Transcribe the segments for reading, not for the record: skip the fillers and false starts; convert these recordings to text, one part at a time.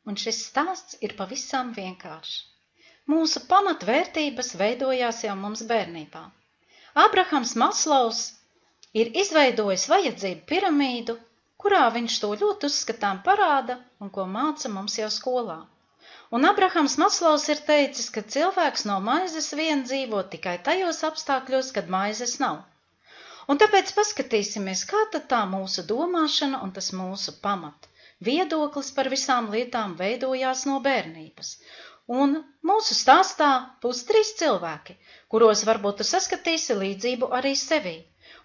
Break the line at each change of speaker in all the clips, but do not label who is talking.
un šis stāsts ir pavisam vienkāršs. Mūsu pamatvērtības veidojās jau mums bērnībā. Abrahams Maslovs ir izveidojis vajadzību piramīdu, kurā viņš to ļoti uzskatām parāda un ko māca mums jau skolā. Un Abrahams Maslovs ir teicis, ka cilvēks no maizes vien dzīvo tikai tajos apstākļos, kad maizes nav. Un tāpēc paskatīsimies, kā tad tā mūsu domāšana un tas mūsu viedoklis par visām lietām veidojās no bērnības. Un mūsu stāstā būs 3 cilvēki, kuros varbūt tu saskatīsi līdzību arī sevī.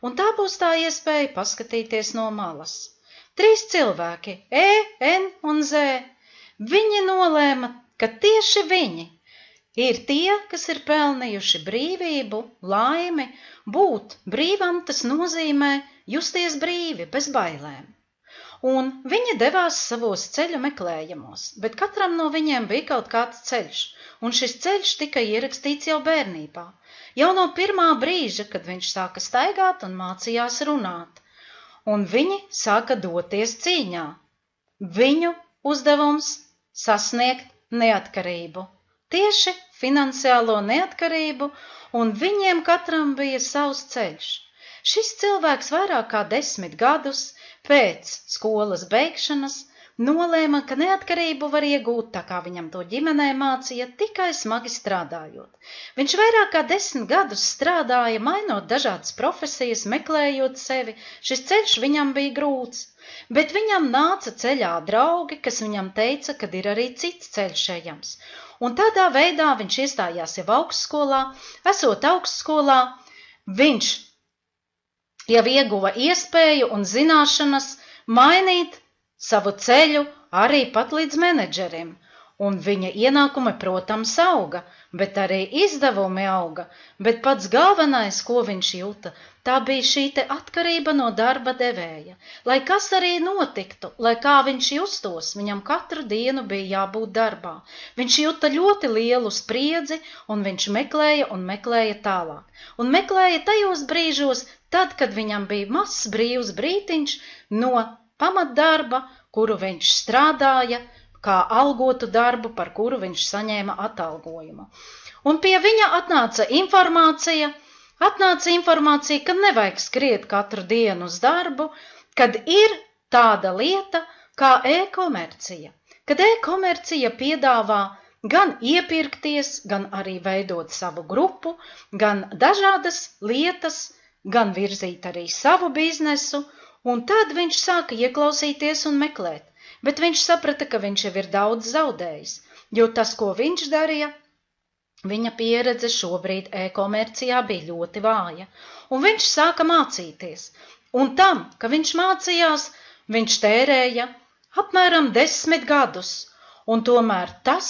Un tā būs tā iespēja paskatīties no malas. 3 cilvēki, E, N un Z. Viņi nolēma, ka tieši viņi ir tie, kas ir pelnījuši brīvību, laimi. Būt brīvam tas nozīmē justies brīvi, bez bailēm. Un viņi devās savos ceļu meklējumos, bet katram no viņiem bija kaut kāds ceļš, un šis ceļš tika ierakstīts jau bērnībā, jau no pirmā brīža, kad viņš sāka staigāt un mācījās runāt. Un viņi sāka doties cīņā. Viņu uzdevums sasniegt neatkarību, tieši finansiālo neatkarību, un viņiem katram bija savs ceļš. Šis cilvēks vairāk kā 10 gadus pēc skolas beigšanas nolēma, ka neatkarību var iegūt, tā kā viņam to ģimenē mācīja, tikai smagi strādājot. Viņš vairāk kā 10 gadus strādāja, mainot dažādas profesijas, meklējot sevi. Šis ceļš viņam bija grūts, bet viņam nāca ceļā draugi, kas viņam teica, ka ir arī cits ceļš ejams. Un tādā veidā viņš iestājās jau augstskolā. Esot augstskolā, viņš jau ieguva iespēju un zināšanas mainīt savu ceļu arī pat līdz menedžerim. Un viņa ienākumi, protams, auga, bet arī izdevumi auga. Bet pats galvenais, ko viņš jūta, tā bija šī te atkarība no darba devēja. Lai kas arī notiktu, lai kā viņš justos, viņam katru dienu bija jābūt darbā. Viņš jūta ļoti lielu spriedzi, un viņš meklēja un meklēja tālāk. Un meklēja tajos brīžos, tad, kad viņam bija mazs brīvs brītiņš no pamatdarba, kuru viņš strādāja, kā algotu darbu, par kuru viņš saņēma atalgojumu. Un pie viņa atnāca informācija, ka nevajag skriet katru dienu uz darbu, kad ir tāda lieta kā e-komercija. Kad e-komercija piedāvā gan iepirkties, gan arī veidot savu grupu, gan dažādas lietas, gan virzīt arī savu biznesu, un tad viņš sāka ieklausīties un meklēt. Bet viņš saprata, ka viņš jau ir daudz zaudējis, jo tas, ko viņš darīja, viņa pieredze šobrīd e-komercijā bija ļoti vāja. Un viņš sāka mācīties. Un tam, ka viņš mācījās, viņš tērēja apmēram 10 gadus. Un tomēr tas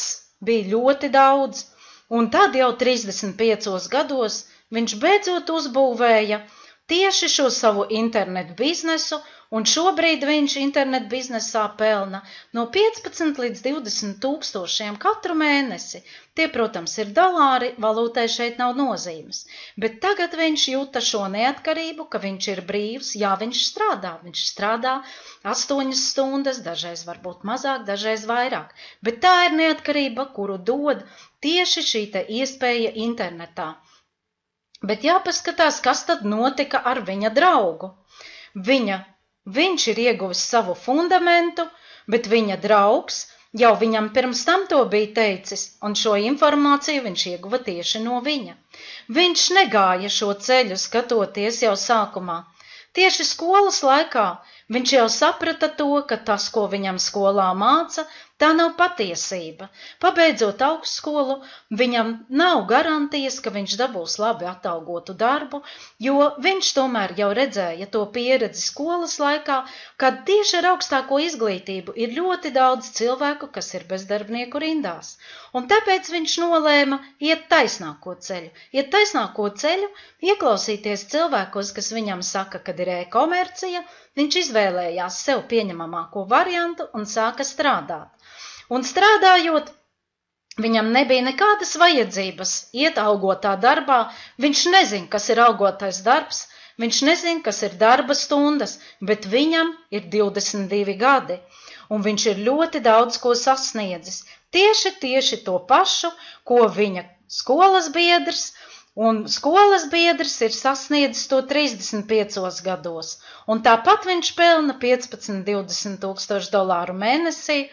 bija ļoti daudz. Un tad jau 35 gados viņš beidzot uzbūvēja tieši šo savu internetu biznesu, un šobrīd viņš internetu biznesā pelna no 15 līdz 20 tūkstošiem katru mēnesi. Tie, protams, ir dolāri, valūtai šeit nav nozīmes. Bet tagad viņš jūta šo neatkarību, ka viņš ir brīvs, jā, viņš strādā 8 stundas, dažreiz varbūt mazāk, dažreiz vairāk. Bet tā ir neatkarība, kuru dod tieši šī te iespēja internetā. Bet jāpaskatās, kas tad notika ar viņa draugu. Viņš ir ieguvis savu fundamentu, bet viņa draugs jau viņam pirms tam to bija teicis, un šo informāciju viņš ieguva tieši no viņa. Viņš negāja šo ceļu skatoties jau sākumā. Tieši skolas laikā viņš jau saprata to, ka tas, ko viņam skolā māca, tā nav patiesība. Pabeidzot augstskolu, viņam nav garantijas, ka viņš dabūs labi atalgotu darbu, jo viņš tomēr jau redzēja to pieredzi skolas laikā, kad tieši ar augstāko izglītību ir ļoti daudz cilvēku, kas ir bezdarbnieku rindās. Un tāpēc viņš nolēma iet taisnāko ceļu, ieklausīties cilvēkos, kas viņam saka, kad ir e-komercija. Viņš izvēlējās sev pieņemamāko variantu un sāka strādāt. Un strādājot, viņam nebija nekādas vajadzības iet algotā darbā. Viņš nezina, kas ir algotais darbs, viņš nezina, kas ir darba stundas, bet viņam ir 22 gadi. un viņš ir ļoti daudz ko sasniedzis. Tieši to pašu, ko viņa skolas biedrs, un skolas biedrs ir sasniedzis to 35 gados. Un tāpat viņš pelna 15–20 tūkstoši dolāru mēnesī,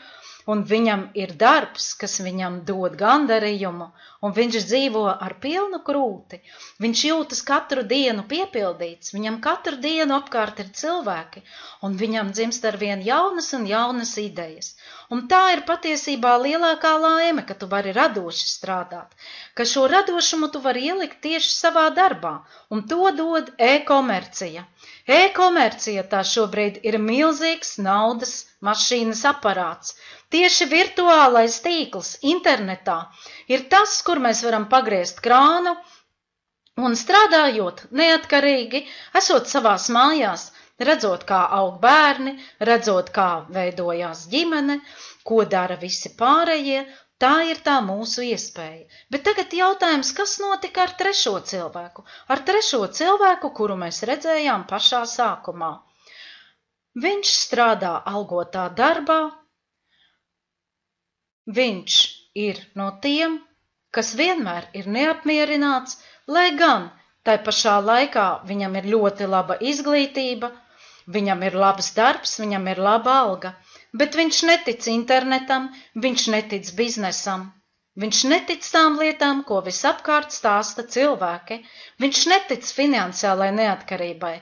un viņam ir darbs, kas viņam dod gandarījumu, un viņš dzīvo ar pilnu krūti. Viņš jūtas katru dienu piepildīts, viņam katru dienu apkārt ir cilvēki, un viņam dzimst arvien jaunas un jaunas idejas. Un tā ir patiesībā lielākā laime, ka tu vari radoši strādāt, ka šo radošumu tu vari ielikt tieši savā darbā, un to dod e-komercija. E-komercija tā šobrīd ir milzīgs naudas mašīnas aparāts. Tieši virtuālais tīkls internetā ir tas, kur mēs varam pagriezt krānu un strādājot neatkarīgi, esot savās mājās, redzot, kā aug bērni, redzot, kā veidojās ģimene, ko dara visi pārējie, tā ir tā mūsu iespēja. Bet tagad jautājums, kas notika ar trešo cilvēku? Ar trešo cilvēku, kuru mēs redzējām pašā sākumā. Viņš strādā algotā darbā, viņš ir no tiem, kas vienmēr ir neapmierināts, lai gan tai pašā laikā viņam ir ļoti laba izglītība, viņam ir labs darbs, viņam ir laba alga, bet viņš netic internetam, viņš netic biznesam, viņš netic tām lietām, ko visapkārt stāsta cilvēki, viņš netic finansiālai neatkarībai,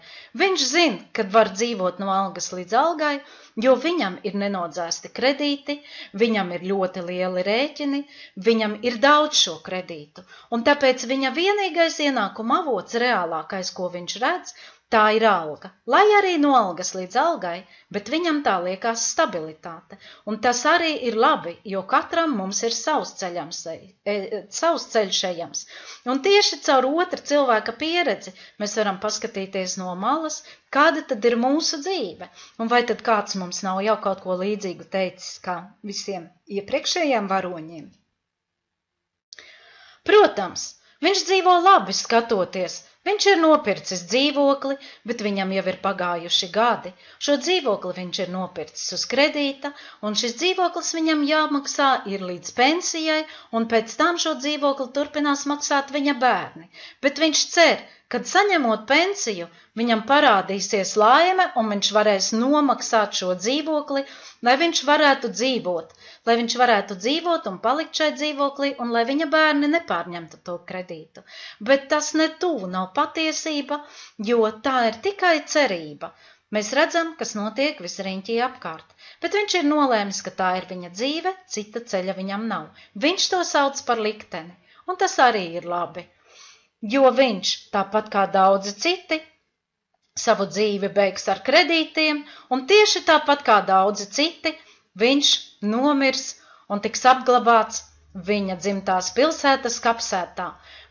viņš zina, kad var dzīvot no algas līdz algai, jo viņam ir nenodzēsti kredīti, viņam ir ļoti lieli rēķini, viņam ir daudz šo kredītu, un tāpēc viņa vienīgais ienākuma avots reālākais, ko viņš redz, tā ir alga, lai arī no algas līdz algai, bet viņam tā liekas stabilitāte, un tas arī ir labi, jo katram mums ir savs ceļš ejams, un tieši caur otra cilvēka pieredzi mēs varam paskatīties no malas, kāda tad ir mūsu dzīve, un vai tad kāds mums nav jau kaut ko līdzīgu teicis, kā visiem iepriekšējiem varoņiem. Protams, viņš dzīvo labi skatoties, viņš ir nopircis dzīvokli, bet viņam jau ir pagājuši gadi. Šo dzīvokli viņš ir nopircis uz kredīta, un šis dzīvoklis viņam jāmaksā ir līdz pensijai, un pēc tam šo dzīvokli turpinās maksāt viņa bērni. Bet viņš cer, kad saņemot pensiju, viņam parādīsies laime, un viņš varēs nomaksāt šo dzīvokli, lai viņš varētu dzīvot un palikt šai dzīvoklī, un lai viņa bērni nepārņemtu to kredītu. Bet tas ne tuvu nav patiesība, jo tā ir tikai cerība. Mēs redzam, kas notiek visriņķī apkārt, bet viņš ir nolēmis, ka tā ir viņa dzīve, cita ceļa viņam nav. Viņš to sauc par likteni, un tas arī ir labi, jo viņš, tāpat kā daudzi citi, savu dzīvi beigs ar kredītiem, un tieši tāpat kā daudzi citi, viņš nomirs un tiks apglabāts viņa dzimtās pilsētas kapsētā.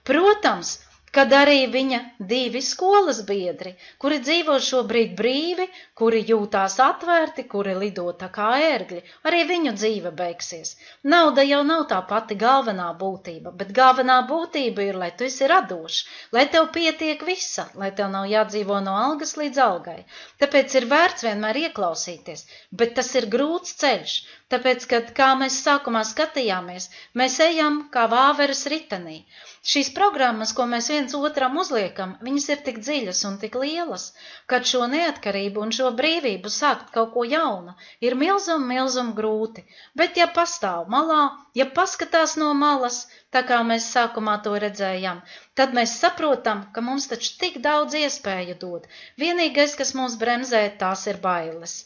Protams, kad arī viņa divi skolas biedri, kuri dzīvo šobrīd brīvi, kuri jūtās atvērti, kuri lido tā kā ērgļi, arī viņu dzīve beigsies. Nauda jau nav tā pati galvenā būtība, bet galvenā būtība ir, lai tu esi radošs, lai tev pietiek visa, lai tev nav jādzīvo no algas līdz algai. Tāpēc ir vērts vienmēr ieklausīties, bet tas ir grūts ceļš, tāpēc, kad, kā mēs sākumā skatījāmies, mēs ejam kā vāveres ritenī. Šīs programmas, ko mēs viens otram uzliekam, viņas ir tik dziļas un tik lielas, kad šo neatkarību un šo brīvību sākt kaut ko jaunu ir milzum grūti, bet ja pastāv malā, ja paskatās no malas, tā kā mēs sākumā to redzējām, tad mēs saprotam, ka mums taču tik daudz iespēju dod. Vienīgais, kas mūs bremzē, tās ir bailes.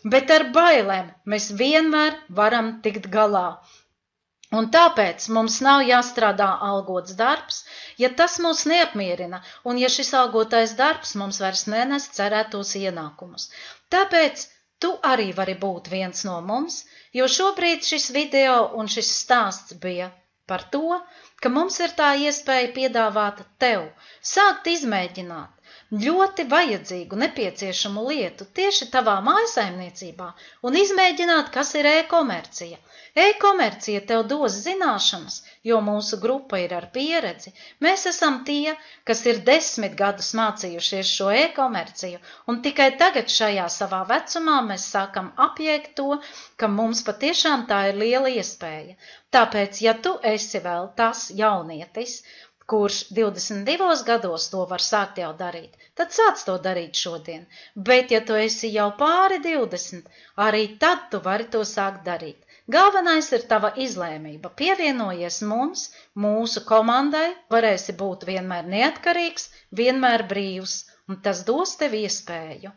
Bet ar bailēm mēs vienmēr varam tikt galā. Un tāpēc mums nav jāstrādā algots darbs, ja tas mūs neapmierina, un ja šis algotais darbs mums vairs nenes cerētos ienākumus. Tāpēc tu arī vari būt viens no mums, jo šobrīd šis video un šis stāsts bija par to, ka mums ir tā iespēja piedāvāt tev, sākt izmēģināt. ļoti vajadzīgu, nepieciešamu lietu tieši tavā mājasaimniecībā un izmēģināt, kas ir e-komercija. E-komercija tev dos zināšanas, jo mūsu grupa ir ar pieredzi. Mēs esam tie, kas ir 10 gadus mācījušies šo e-komerciju, un tikai tagad šajā savā vecumā mēs sākam apjēgt to, ka mums patiešām tā ir liela iespēja. Tāpēc, ja tu esi vēl tas jaunietis, kurš 22 gados to var sākt jau darīt, tad sāc to darīt šodien. Bet, ja tu esi jau pāri 20, arī tad tu vari to sākt darīt. Galvenais ir tava izlēmība. Pievienojies mums, mūsu komandai, varēsi būt vienmēr neatkarīgs, vienmēr brīvs, un tas dos tev iespēju.